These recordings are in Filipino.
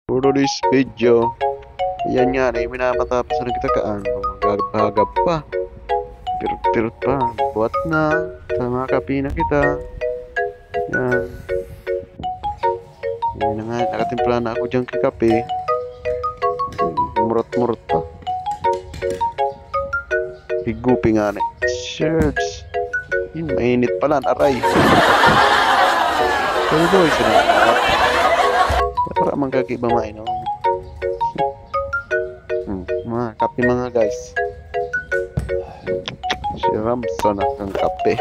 For this video, yan nga na minapatapos na kita kaano. Gagab pa. Pirot-pirot pa. Buhat na. Tama kapi na kita. Yan. Yan na nga. Nakatimpla na ako dyan kay kape. Murot-murot pa. Higupi nga na. Shirts. Yun, mainit pala. Aray. Pero doon siya na. Para mang kakiba mainom. Mga kape mga guys. Si Ramson at ang kape.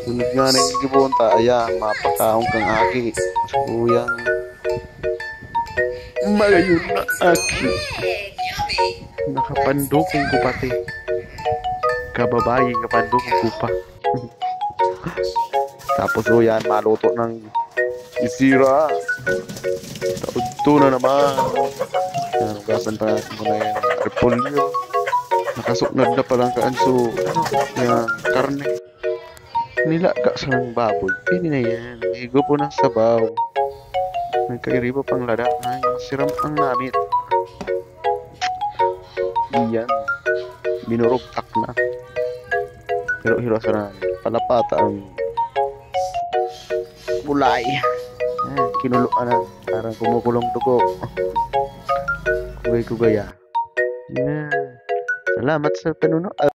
Sunod nga na yung gibunta. Ayan, mapakaong kang aki. Kuyang magayon na aki. Nakapandukong ko pati. Kababae, kapandukong ko pa. Tapos yan, maluto ng isira. Taudto na naman. Yan, ugasan pa natin muna yan. Repolyo. Nakasuknad na palang kaanso. Yan, karne. Nilaga sa ng baboy. Pili na yan. Higo po ng sabaw. May kairiba pang lada. Ay, masiram ang namit. Iyan. Binurugtak na. Pero hirasa na. Palapata ang mulay. Kinuluan na. Parang kumukulong dugo. Kugay-kugaya. Yan. Salamat sa panunood.